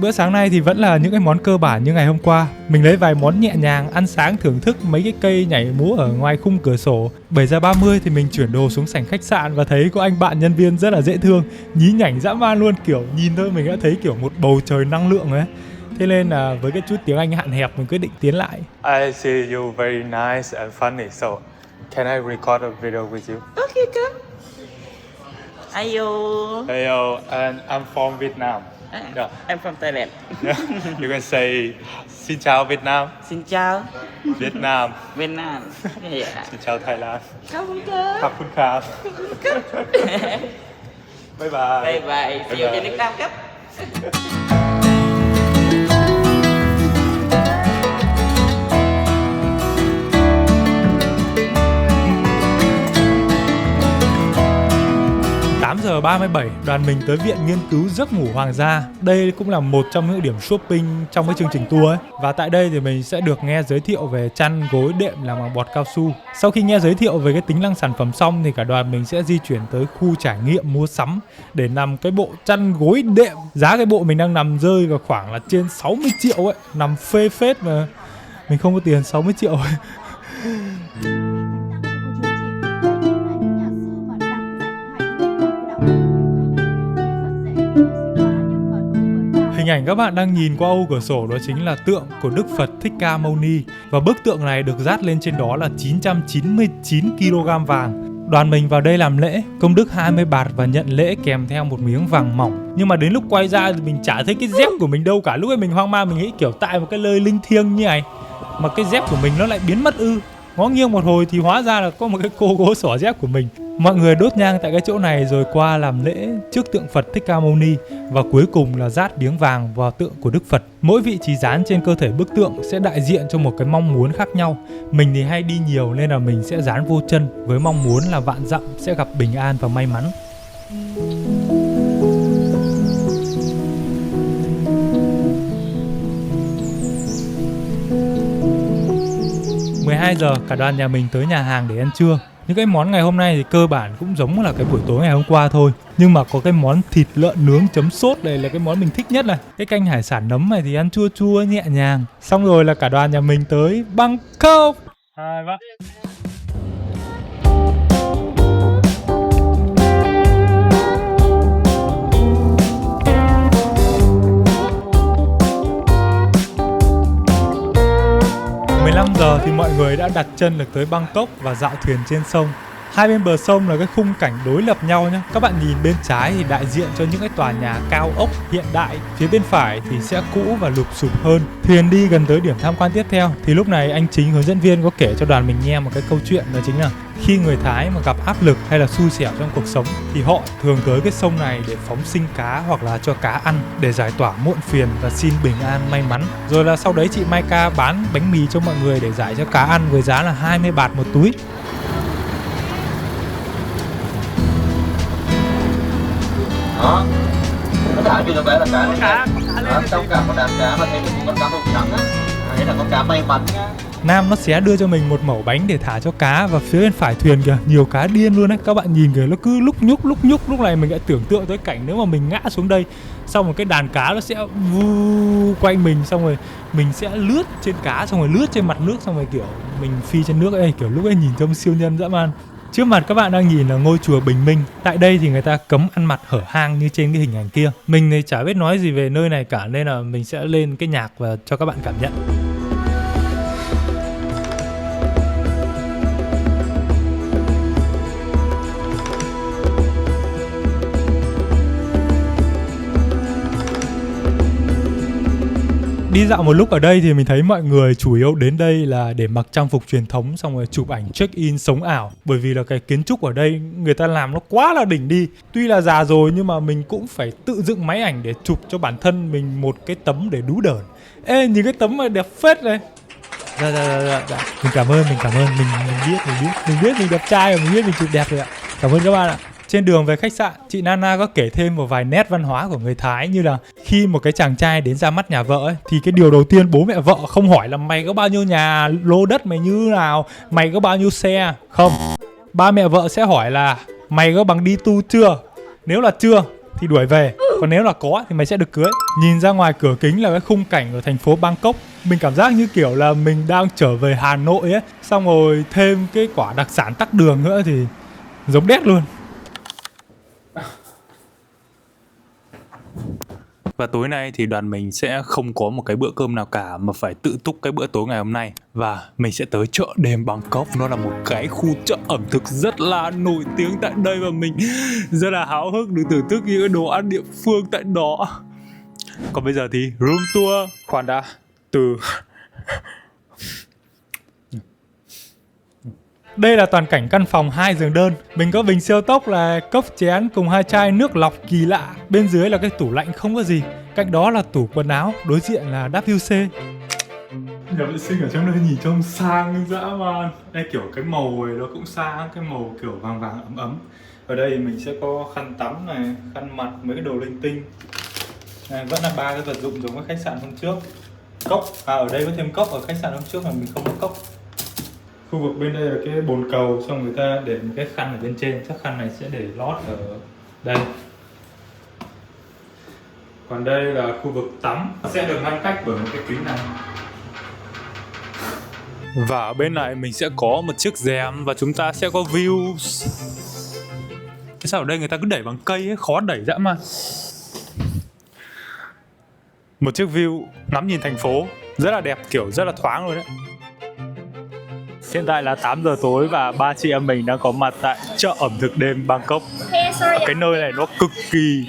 Bữa sáng nay thì vẫn là những cái món cơ bản như ngày hôm qua. Mình lấy vài món nhẹ nhàng, ăn sáng thưởng thức mấy cái cây nhảy múa ở ngoài khung cửa sổ. 7:30 thì mình chuyển đồ xuống sảnh khách sạn và thấy có anh bạn nhân viên rất là dễ thương, nhí nhảnh dã man luôn, kiểu nhìn thôi mình đã thấy kiểu một bầu trời năng lượng ấy. Thế nên là với cái chút tiếng Anh hạn hẹp mình quyết định tiến lại. I see you very nice and funny, so can I record a video with you? Okay, good. Ayo. Hello, and I'm from Vietnam. Yeah. I'm from Thailand. Yeah. You can say xin chào Việt Nam. Xin chào. Việt Nam. Việt Nam. Yeah. Xin chào Thái Lan. Cảm ơn cơ. Khắp phút khám. Bye bye. Bye bye. See you trên nước Nam cấp. 8:37, đoàn mình tới Viện Nghiên cứu Giấc ngủ Hoàng gia. Đây cũng là một trong những điểm shopping trong cái chương trình tour ấy. Và tại đây thì mình sẽ được nghe giới thiệu về chăn gối đệm làm bằng bọt cao su. Sau khi nghe giới thiệu về cái tính năng sản phẩm xong thì cả đoàn mình sẽ di chuyển tới khu trải nghiệm mua sắm để nằm cái bộ chăn gối đệm. Giá cái bộ mình đang nằm rơi vào khoảng là trên 60 triệu ấy, nằm phê phết mà mình không có tiền 60 triệu ấy. Hình ảnh các bạn đang nhìn qua ô cửa sổ đó chính là tượng của Đức Phật Thích Ca Mâu Ni. Và bức tượng này được dát lên trên đó là 999 kg vàng. Đoàn mình vào đây làm lễ, công đức 20 baht và nhận lễ kèm theo một miếng vàng mỏng. Nhưng mà đến lúc quay ra thì mình chả thấy cái dép của mình đâu cả. Lúc ấy mình hoang mang, mình nghĩ kiểu tại một cái nơi linh thiêng như này mà cái dép của mình nó lại biến mất ư. Ngó nghiêng một hồi thì hóa ra là có một cái cô gỗ xỏ dép của mình. Mọi người đốt nhang tại cái chỗ này rồi qua làm lễ trước tượng Phật Thích Ca Mâu Ni và cuối cùng là dát miếng vàng vào tượng của Đức Phật. Mỗi vị trí dán trên cơ thể bức tượng sẽ đại diện cho một cái mong muốn khác nhau. Mình thì hay đi nhiều nên là mình sẽ dán vô chân với mong muốn là vạn dặm sẽ gặp bình an và may mắn. Mười 2 giờ cả đoàn nhà mình tới nhà hàng để ăn trưa. Những cái món ngày hôm nay thì cơ bản cũng giống là cái buổi tối ngày hôm qua thôi. Nhưng mà có cái món thịt lợn nướng chấm sốt này là cái món mình thích nhất này. Cái canh hải sản nấm này thì ăn chua chua nhẹ nhàng. Xong rồi là cả đoàn nhà mình tới Bangkok. 15 giờ thì mọi người đã đặt chân được tới Bangkok và dạo thuyền trên sông. Hai bên bờ sông là cái khung cảnh đối lập nhau nhé. Các bạn nhìn bên trái thì đại diện cho những cái tòa nhà cao ốc hiện đại, phía bên phải thì sẽ cũ và lụp xụp hơn. Thuyền đi gần tới điểm tham quan tiếp theo thì lúc này anh Chính hướng dẫn viên có kể cho đoàn mình nghe một cái câu chuyện, đó chính là khi người Thái mà gặp áp lực hay là xui xẻo trong cuộc sống thì họ thường tới cái sông này để phóng sinh cá hoặc là cho cá ăn để giải tỏa muộn phiền và xin bình an may mắn. Rồi là sau đấy chị Maika bán bánh mì cho mọi người để giải cho cá ăn với giá là 20 baht một túi. Đó, nó thả cho bé là cá trong cả một đàn cá mà thêm một con cá màu trắng á, đấy là con cá may mắn nhá. Nam nó sẽ đưa cho mình một mẩu bánh để thả cho cá, và phía bên phải thuyền kìa nhiều cá điên luôn đấy. Các bạn nhìn kìa, nó cứ lúc nhúc. Lúc này mình đã tưởng tượng tới cảnh nếu mà mình ngã xuống đây, xong một cái đàn cá nó sẽ vu quanh mình, xong rồi mình sẽ lướt trên cá, xong rồi lướt trên mặt nước, xong rồi kiểu mình phi trên nước ấy, kiểu lúc ấy nhìn trông siêu nhân dã man. Trước mặt các bạn đang nhìn là ngôi chùa Bình Minh. Tại đây thì người ta cấm ăn mặc hở hang như trên cái hình ảnh kia. Mình thì chả biết nói gì về nơi này cả, nên là mình sẽ lên cái nhạc và cho các bạn cảm nhận. Đi dạo một lúc ở đây thì mình thấy mọi người chủ yếu đến đây là để mặc trang phục truyền thống, xong rồi chụp ảnh check-in sống ảo. Bởi vì là cái kiến trúc ở đây người ta làm nó quá là đỉnh đi. Tuy là già rồi nhưng mà mình cũng phải tự dựng máy ảnh để chụp cho bản thân mình một cái tấm để đú đởn. Ê, nhìn cái tấm này đẹp phết này. Dạ. Mình cảm ơn, mình biết mình đẹp trai và mình biết mình chụp đẹp rồi ạ. Cảm ơn các bạn ạ. Trên đường về khách sạn, chị Nana có kể thêm một vài nét văn hóa của người Thái, như là khi một cái chàng trai đến ra mắt nhà vợ ấy, thì cái điều đầu tiên bố mẹ vợ không hỏi là mày có bao nhiêu nhà, lô đất mày như nào, mày có bao nhiêu xe. Không, ba mẹ vợ sẽ hỏi là mày có bằng đi tu chưa. Nếu là chưa thì đuổi về, còn nếu là có thì mày sẽ được cưới. Nhìn ra ngoài cửa kính là cái khung cảnh ở thành phố Bangkok. Mình cảm giác như kiểu là mình đang trở về Hà Nội ấy, xong rồi thêm cái quả đặc sản tắc đường nữa thì giống đét luôn. Và tối nay thì đoàn mình sẽ không có một cái bữa cơm nào cả, mà phải tự túc cái bữa tối ngày hôm nay. Và mình sẽ tới chợ đêm Bangkok. Nó là một cái khu chợ ẩm thực rất là nổi tiếng tại đây, và mình rất là háo hức được thưởng thức những cái đồ ăn địa phương tại đó. Còn bây giờ thì room tour. Khoan đã, từ đây là toàn cảnh căn phòng 2 giường đơn. Mình có bình siêu tốc là cốc chén cùng 2 chai nước lọc kỳ lạ. Bên dưới là cái tủ lạnh không có gì. Cạnh đó là tủ quần áo, đối diện là WC. Nhà vệ sinh ở trong đây nhìn trông sang dã man. Đây kiểu cái màu này nó cũng sang, cái màu kiểu vàng ấm ấm. Ở đây mình sẽ có khăn tắm này, khăn mặt, mấy cái đồ linh tinh. Này, vẫn là 3 cái vật dụng giống với khách sạn hôm trước. Cốc, ở đây có thêm cốc, ở khách sạn hôm trước mà mình không có cốc. Khu vực bên đây là cái bồn cầu, xong người ta để một cái khăn ở bên trên, chắc khăn này sẽ để lót ở đây. Còn đây là khu vực tắm, sẽ được ngăn cách bởi một cái kính này. Và ở bên này mình sẽ có một chiếc rèm và chúng ta sẽ có view. Cái sao ở đây người ta cứ đẩy bằng cây ấy, khó đẩy dã man. Một chiếc view ngắm nhìn thành phố rất là đẹp, kiểu rất là thoáng luôn đấy. Hiện tại là 8 giờ tối và ba chị em mình đang có mặt tại chợ ẩm thực đêm Bangkok. Cái nơi này nó cực kỳ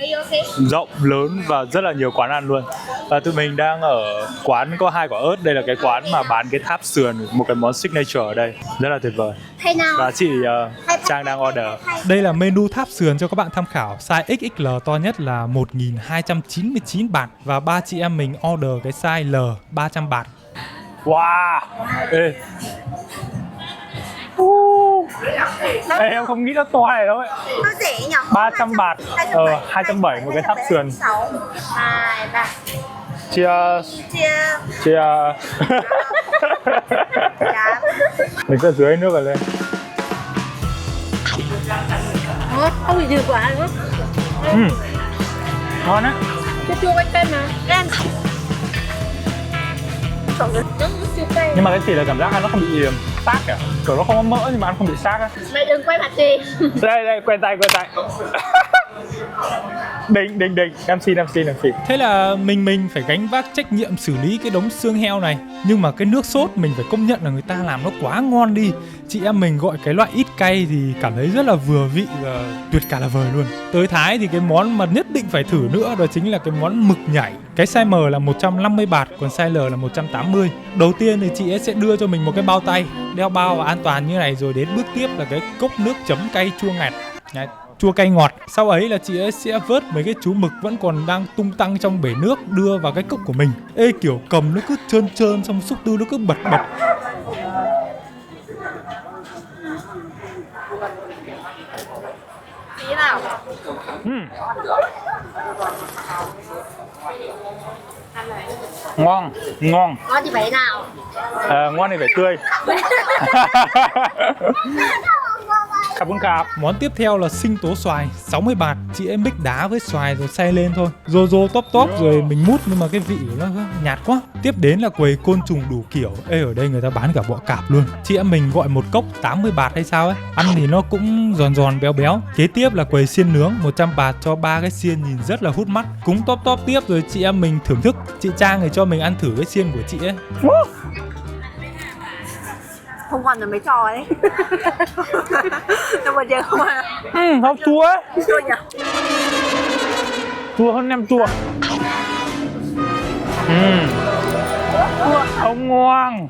rộng, lớn và rất là nhiều quán ăn luôn. Và tụi mình đang ở quán có 2 quả ớt. Đây là cái quán mà bán cái tháp sườn, một cái món signature ở đây. Rất là tuyệt vời. Và chị Trang đang order. Đây là menu tháp sườn cho các bạn tham khảo. Size XXL to nhất là 1.299 baht. Và ba chị em mình order cái size L 300 baht. Wow. Ê. Ê, em không nghĩ nó to này đâu ấy. Nó rẻ nhỉ? 300 baht. 270 một cái tháp sườn. 2, 3. Cheers. Cheers. Mình sẽ dưới nước rồi lên. Không bị nhiều quá nữa. Ngon á. Chua quanh tên mà. Em. Nhưng mà cái chỉ là cảm giác ăn nó không bị xác cả. Kiểu nó không có mỡ nhưng mà ăn không bị xác á. Mày đừng quay mặt gì. Đây, quen tay. Đỉnh. Em xin. Thế là mình phải gánh vác trách nhiệm xử lý cái đống xương heo này. Nhưng mà cái nước sốt mình phải công nhận là người ta làm nó quá ngon đi. Chị em mình gọi cái loại ít cay thì cảm thấy rất là vừa vị và tuyệt cả là vời luôn. Tới Thái thì cái món mà nhất định phải thử nữa đó chính là cái món mực nhảy. Cái size M là 150 baht, còn size L là 180. Đầu tiên thì chị ấy sẽ đưa cho mình một cái bao tay, đeo bao và an toàn như này, rồi đến bước tiếp là cái cốc nước chấm cay chua ngọt. Chua cay ngọt. Sau ấy là chị ấy sẽ vớt mấy cái chú mực vẫn còn đang tung tăng trong bể nước đưa vào cái cốc của mình. Ê, kiểu cầm nó cứ trơn xong xúc tu nó cứ bật. Tí nào. Ngon. Ngon thì phải nào. Ngon thì phải tươi. Cảm ơn cả. Món tiếp theo là sinh tố xoài 60 baht. Chị ấy mix đá với xoài rồi xay lên thôi, rô tóp rồi mình mút, nhưng mà cái vị của nó nhạt quá. Tiếp đến là quầy côn trùng đủ kiểu. Ê, ở đây người ta bán cả bọ cạp luôn. Chị em mình gọi một cốc 80 baht hay sao ấy. Ăn thì nó cũng giòn béo. Kế tiếp là quầy xiên nướng 100 baht cho 3 cái xiên nhìn rất là hút mắt. Cúng tóp tiếp rồi chị em mình thưởng thức. Chị Trang thì cho mình ăn thử cái xiên của chị ấy. Không còn là mấy trò đấy. Nhưng mà giờ không à. Không chua ấy. Chua nhỉ? Chua hơn nem chua. Không ngon.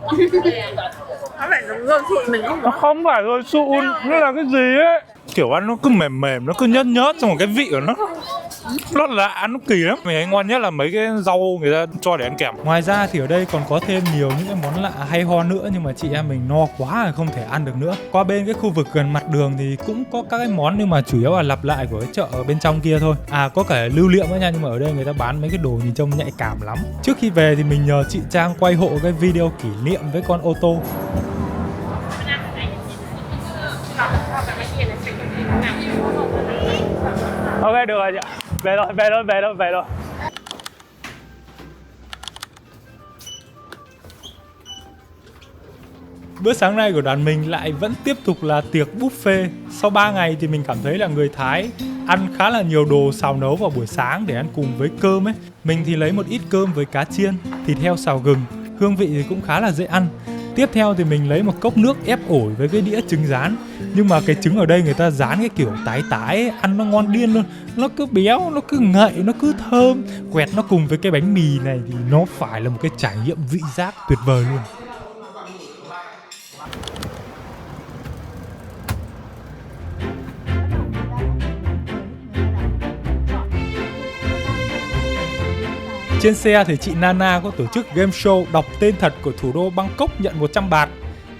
Nó phải giống rơi sụn mình không? Nó không phải rồi sụn, nó là cái gì ấy. Kiểu ăn nó cứ mềm, nó cứ nhớt xong rồi cái vị của nó lạ, ăn nó kỳ lắm. Mình thấy ngon nhất là mấy cái rau người ta cho để ăn kèm. Ngoài ra thì ở đây còn có thêm nhiều những cái món lạ hay ho nữa, nhưng mà chị em mình no quá là không thể ăn được nữa. Qua bên cái khu vực gần mặt đường thì cũng có các cái món, nhưng mà chủ yếu là lặp lại của cái chợ ở bên trong kia thôi. Có cả lưu niệm nữa nha, nhưng mà ở đây người ta bán mấy cái đồ nhìn trông nhạy cảm lắm. Trước khi về thì mình nhờ chị Trang quay hộ cái video kỷ niệm với con ô tô. Ok, được rồi chị ạ. Về rồi. Bữa sáng nay của đoàn mình lại vẫn tiếp tục là tiệc buffet. Sau 3 ngày thì mình cảm thấy là người Thái ăn khá là nhiều đồ xào nấu vào buổi sáng để ăn cùng với cơm ấy. Mình thì lấy một ít cơm với cá chiên, thịt heo xào gừng. Hương vị thì cũng khá là dễ ăn. Tiếp theo thì mình lấy một cốc nước ép ổi với cái đĩa trứng rán. Nhưng mà cái trứng ở đây người ta rán cái kiểu tái ấy, ăn nó ngon điên luôn. Nó cứ béo, nó cứ ngậy, nó cứ thơm. Quẹt nó cùng với cái bánh mì này thì nó phải là một cái trải nghiệm vị giác tuyệt vời luôn. Trên xe thì chị Nana có tổ chức game show đọc tên thật của thủ đô Bangkok nhận 100 baht.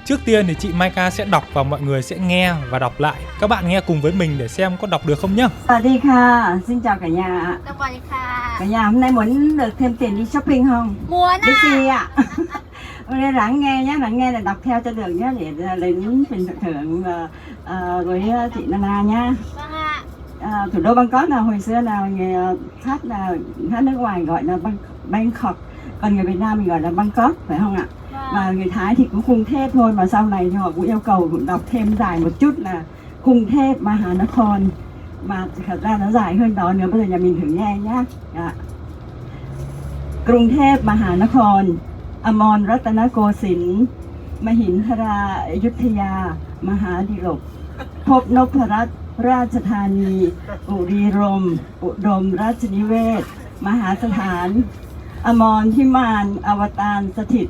Trước tiên thì chị Maika sẽ đọc và mọi người sẽ nghe và đọc lại. Các bạn nghe cùng với mình để xem có đọc được không nhá. Xin chào cả nhà ạ. Cả nhà hôm nay muốn được thêm tiền đi shopping không? Muốn Đi ạ. Hôm nay ráng nghe nhé, ráng nghe để đọc theo cho được nhé, để đến phần thưởng với chị Nana nhá. Vâng ạ. Thủ đô Bangkok là hồi xưa là người hát nước ngoài gọi là Bangkok, còn người Việt Nam mình gọi là Bangkok, phải không ạ? Và người Thái thì cũng Khung Thep thôi, mà sau này thì họ cũng yêu cầu cũng đọc thêm dài một chút là Khung Thep Mahanakhon, mà thật ra nó dài hơn đó nữa. Bây giờ nhà mình thử nghe nhá. Krung Thep Mahanakhon, Amon Ratanakosin, Mahindra Ayutthaya, Mahadilok, Phop Nopparat, ราชธานีอุรีรมย์อุดมราชนิเวศน์มหาสถานอมรพิมานอวตารสถิต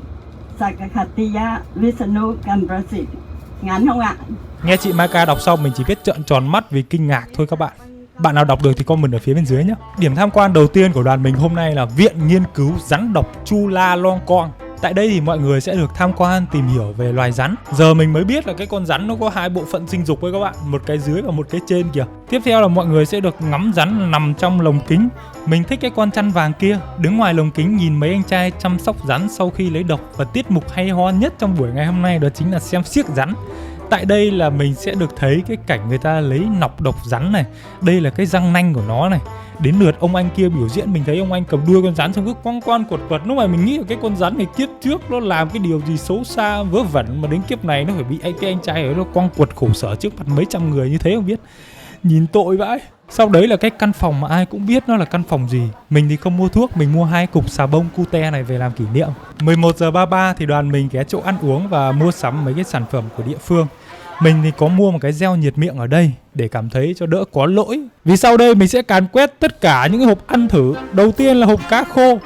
สักขติยะวิษณุกันประสิทธิ์ ngắn không ạ? Nghe chị Maika đọc xong mình chỉ biết trợn tròn mắt vì kinh ngạc thôi các bạn. Bạn nào đọc được thì comment ở phía bên dưới nhé. Điểm tham quan đầu tiên của đoàn mình hôm nay là Viện Nghiên cứu Rắn độc Chulalongkorn. Tại đây thì mọi người sẽ được tham quan tìm hiểu về loài rắn. Giờ mình mới biết là cái con rắn nó có hai bộ phận sinh dục với các bạn, một cái dưới và một cái trên kìa. Tiếp theo là mọi người sẽ được ngắm rắn nằm trong lồng kính. Mình thích cái con chăn vàng kia, đứng ngoài lồng kính nhìn mấy anh trai chăm sóc rắn sau khi lấy độc. Và tiết mục hay ho nhất trong buổi ngày hôm nay đó chính là xem xiếc rắn. Tại đây là mình sẽ được thấy cái cảnh người ta lấy nọc độc rắn này. Đây là cái răng nanh của nó này. Đến lượt ông anh kia biểu diễn, mình thấy ông anh cầm đuôi con rắn xong cứ quăng quăn quật quật. Lúc này mình nghĩ là cái con rắn này kiếp trước nó làm cái điều gì xấu xa vớ vẩn, mà đến kiếp này nó phải bị cái anh trai ấy nó quăng quật khổ sở trước mặt mấy trăm người như thế không biết. Nhìn tội vãi. Sau đấy là cái căn phòng mà ai cũng biết nó là căn phòng gì. Mình thì không mua thuốc, mình mua 2 cục xà bông cute này về làm kỷ niệm. 11:33 thì đoàn mình ghé chỗ ăn uống và mua sắm mấy cái sản phẩm của địa phương. Mình thì có mua một cái gel nhiệt miệng ở đây để cảm thấy cho đỡ có lỗi. Vì sau đây mình sẽ càn quét tất cả những cái hộp ăn thử. Đầu tiên là hộp cá khô,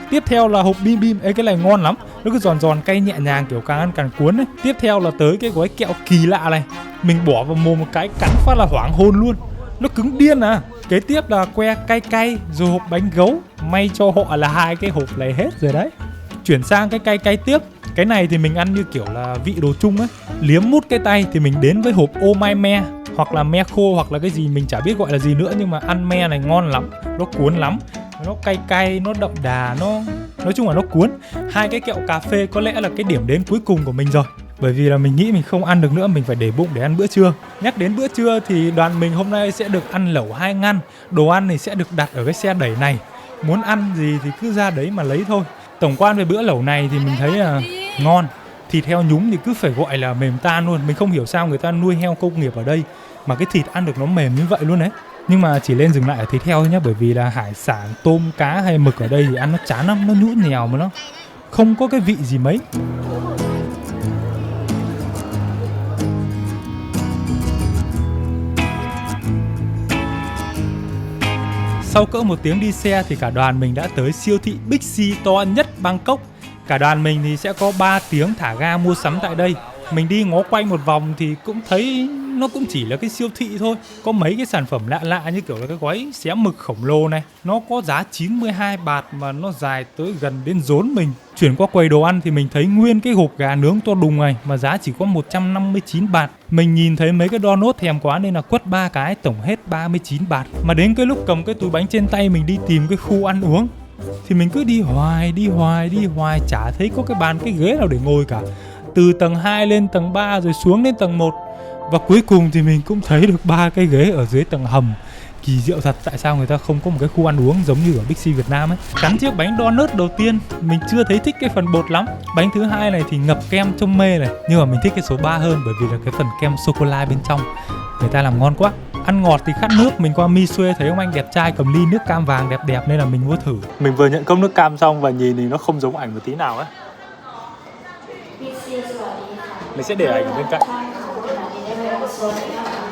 tiếp theo là hộp bim bim. Ê, cái này ngon lắm, nó cứ giòn giòn cay nhẹ nhàng kiểu càng ăn càng cuốn ấy. Tiếp theo là tới cái gói kẹo kỳ lạ này. Mình bỏ vào mồm một cái cắn phát là hoảng hồn luôn, nó cứng điên à. Kế tiếp là que cay cay, rồi hộp bánh gấu. May cho họ là 2 cái hộp này hết rồi đấy. Chuyển sang cái cay cay tiếp. Cái này thì mình ăn như kiểu là vị đồ chung ấy. Liếm mút cái tay thì mình đến với hộp ô mai me, hoặc là me khô, hoặc là cái gì mình chả biết gọi là gì nữa. Nhưng mà ăn me này ngon lắm, nó cuốn lắm. Nó cay cay, nó đậm đà, nói chung là nó cuốn. 2 cái kẹo cà phê có lẽ là cái điểm đến cuối cùng của mình rồi. Bởi vì là mình nghĩ mình không ăn được nữa, mình phải để bụng để ăn bữa trưa. Nhắc đến bữa trưa thì đoàn mình hôm nay sẽ được ăn lẩu 2 ngăn. Đồ ăn thì sẽ được đặt ở cái xe đẩy này. Muốn ăn gì thì cứ ra đấy mà lấy thôi. Tổng quan về bữa lẩu này thì mình thấy là ngon. Thịt heo nhúng thì cứ phải gọi là mềm tan luôn. Mình không hiểu sao người ta nuôi heo công nghiệp ở đây mà cái thịt ăn được nó mềm như vậy luôn đấy. Nhưng mà chỉ lên dừng lại ở thịt heo thôi nhé. Bởi vì là hải sản, tôm, cá hay mực ở đây thì ăn nó chán lắm. Nó nhũn nhèo mà nó không có cái vị gì mấy. Sau cỡ 1 tiếng đi xe thì cả đoàn mình đã tới siêu thị Big C to nhất Bangkok. Cả đoàn mình thì sẽ có 3 tiếng thả ga mua sắm tại đây. Mình đi ngó quanh một vòng thì cũng thấy nó cũng chỉ là cái siêu thị thôi. Có mấy cái sản phẩm lạ lạ như kiểu là cái gói xé mực khổng lồ này. Nó có giá 92 baht mà nó dài tới gần đến rốn mình. Chuyển qua quầy đồ ăn thì mình thấy nguyên cái hộp gà nướng to đùng này mà giá chỉ có 159 baht. Mình nhìn thấy mấy cái donut thèm quá nên là quất 3 cái tổng hết 39 baht. Mà đến cái lúc cầm cái túi bánh trên tay mình đi tìm cái khu ăn uống thì mình cứ đi hoài chả thấy có cái bàn cái ghế nào để ngồi cả. Từ tầng 2 lên tầng 3 rồi xuống đến tầng 1. Và cuối cùng thì mình cũng thấy được 3 cái ghế ở dưới tầng hầm. Kỳ diệu thật, tại sao người ta không có một cái khu ăn uống giống như ở Big C Việt Nam ấy. Cắn chiếc bánh donut đầu tiên, mình chưa thấy thích cái phần bột lắm. Bánh thứ hai này thì ngập kem trông mê này. Nhưng mà mình thích cái số 3 hơn bởi vì là cái phần kem sô-cô-la bên trong người ta làm ngon quá. Ăn ngọt thì khát nước, mình qua Mi Xuê thấy ông anh đẹp trai cầm ly nước cam vàng đẹp đẹp nên là mình mua thử. Mình vừa nhận cốc nước cam xong và nhìn thì nó không giống ảnh một tí nào ấy. Mình sẽ để ảnh ở bên cạnh.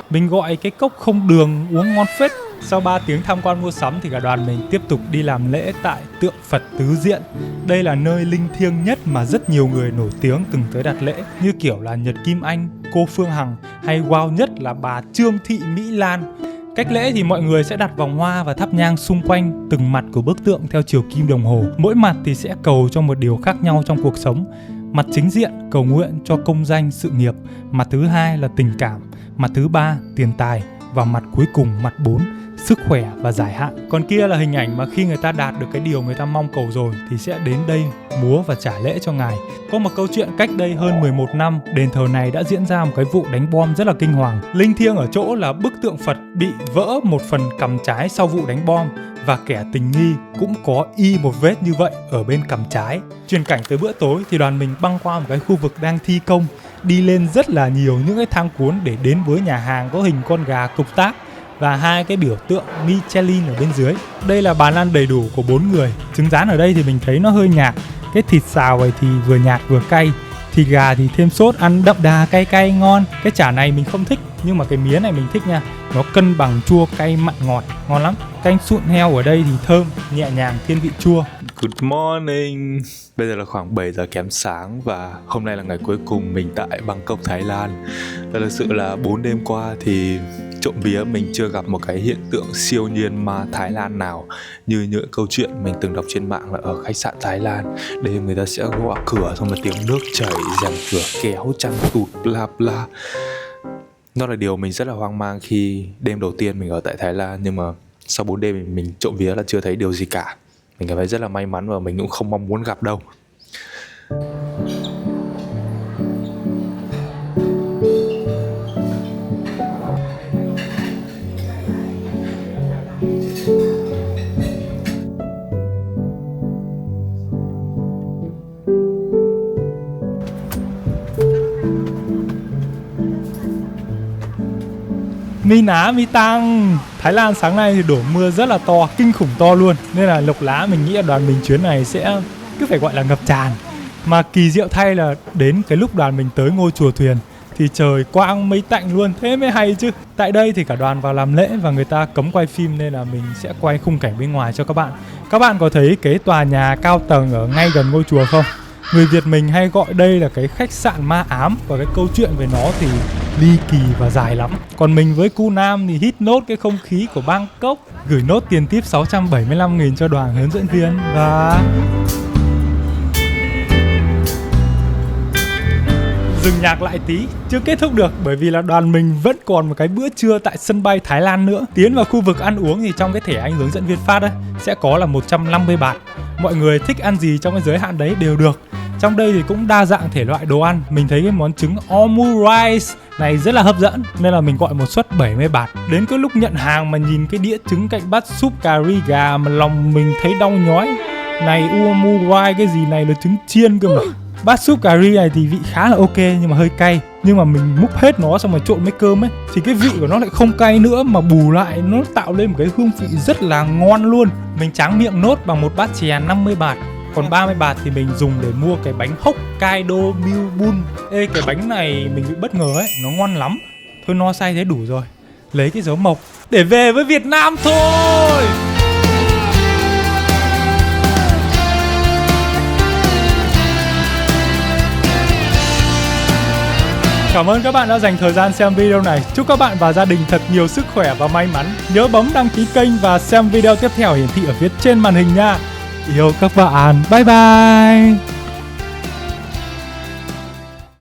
Mình gọi cái cốc không đường uống ngon phết. Sau 3 tiếng tham quan mua sắm thì cả đoàn mình tiếp tục đi làm lễ tại tượng Phật Tứ Diện. Đây là nơi linh thiêng nhất mà rất nhiều người nổi tiếng từng tới đặt lễ, như kiểu là Nhật Kim Anh, cô Phương Hằng hay wow nhất là bà Trương Thị Mỹ Lan. Cách lễ thì mọi người sẽ đặt vòng hoa và thắp nhang xung quanh từng mặt của bức tượng theo chiều kim đồng hồ. Mỗi mặt thì sẽ cầu cho một điều khác nhau trong cuộc sống. Mặt chính diện cầu nguyện cho công danh sự nghiệp, mặt thứ hai là tình cảm, mặt thứ ba tiền tài và mặt cuối cùng mặt 4 sức khỏe và giải hạn. Còn kia là hình ảnh mà khi người ta đạt được cái điều người ta mong cầu rồi thì sẽ đến đây múa và trả lễ cho ngài. Có một câu chuyện cách đây hơn 11 năm, đền thờ này đã diễn ra một cái vụ đánh bom rất là kinh hoàng. Linh thiêng ở chỗ là bức tượng Phật bị vỡ một phần cằm trái sau vụ đánh bom và kẻ tình nghi cũng có y một vết như vậy ở bên cằm trái. Chuyển cảnh tới bữa tối thì đoàn mình băng qua một cái khu vực đang thi công, đi lên rất là nhiều những cái thang cuốn để đến với nhà hàng có hình con gà cục tác và 2 cái biểu tượng Michelin ở bên dưới. Đây là bàn ăn đầy đủ của 4 người. Trứng rán ở đây thì mình thấy nó hơi nhạt. Cái thịt xào này thì vừa nhạt vừa cay. Thịt gà thì thêm sốt ăn đậm đà cay cay ngon. Cái chả này mình không thích nhưng mà cái mía này mình thích nha. Nó cân bằng chua cay mặn ngọt, ngon lắm. Canh sụn heo ở đây thì thơm, nhẹ nhàng thiên vị chua. Good morning. Bây giờ là khoảng 7 giờ kém sáng và hôm nay là ngày cuối cùng mình tại Bangkok, Thái Lan. Và thực sự là 4 đêm qua thì trộm vía mình chưa gặp một cái hiện tượng siêu nhiên ma Thái Lan nào như những câu chuyện mình từng đọc trên mạng là ở khách sạn Thái Lan. Đêm người ta sẽ gõ cửa xong là tiếng nước chảy, rèm cửa kéo, chăn tụt bla bla. Nó là điều mình rất là hoang mang khi đêm đầu tiên mình ở tại Thái Lan. Nhưng mà sau 4 đêm mình trộm vía là chưa thấy điều gì cả. Mình cảm thấy rất là may mắn và mình cũng không mong muốn gặp đâu. Mi ná mi tăng. Thái Lan sáng nay thì đổ mưa rất là to, kinh khủng to luôn. Nên là Lộc Lá mình nghĩ là đoàn mình chuyến này sẽ cứ phải gọi là ngập tràn. Mà kỳ diệu thay là đến cái lúc đoàn mình tới ngôi chùa thuyền thì trời quang mây tạnh luôn, thế mới hay chứ. Tại đây thì cả đoàn vào làm lễ và người ta cấm quay phim nên là mình sẽ quay khung cảnh bên ngoài cho các bạn. Các bạn có thấy cái tòa nhà cao tầng ở ngay gần ngôi chùa không? Người Việt mình hay gọi đây là cái khách sạn ma ám, và cái câu chuyện về nó thì ly kỳ và dài lắm. Còn mình với cu Nam thì hít nốt cái không khí của Bangkok, gửi nốt tiền tip 675.000 cho đoàn hướng dẫn viên và dừng nhạc lại tí, chưa kết thúc được bởi vì là đoàn mình vẫn còn một cái bữa trưa tại sân bay Thái Lan nữa. Tiến vào khu vực ăn uống thì trong cái thẻ anh hướng dẫn viên phát ấy sẽ có là 150 baht. Mọi người thích ăn gì trong cái giới hạn đấy đều được. Trong đây thì cũng đa dạng thể loại đồ ăn. Mình thấy cái món trứng omurice này rất là hấp dẫn nên là mình gọi một suất 70 baht. Đến cái lúc nhận hàng mà nhìn cái đĩa trứng cạnh bát súp cà ri gà mà lòng mình thấy đau nhói. Này omurice cái gì này là trứng chiên cơ mà. Bát súp cà ri này thì vị khá là ok nhưng mà hơi cay. Nhưng mà mình múc hết nó xong rồi trộn với cơm ấy thì cái vị của nó lại không cay nữa, mà bù lại nó tạo lên một cái hương vị rất là ngon luôn. Mình tráng miệng nốt bằng một bát chè 50 baht. Còn 30 baht thì mình dùng để mua cái bánh Hokkaido Milk Bun. Ê, cái bánh này mình bị bất ngờ ấy, nó ngon lắm. Thôi no say thế đủ rồi. Lấy cái dấu mộc để về với Việt Nam thôi. Cảm ơn các bạn đã dành thời gian xem video này. Chúc các bạn và gia đình thật nhiều sức khỏe và may mắn. Nhớ bấm đăng ký kênh và xem video tiếp theo hiển thị ở phía trên màn hình nha. Yêu các bạn. Bye bye.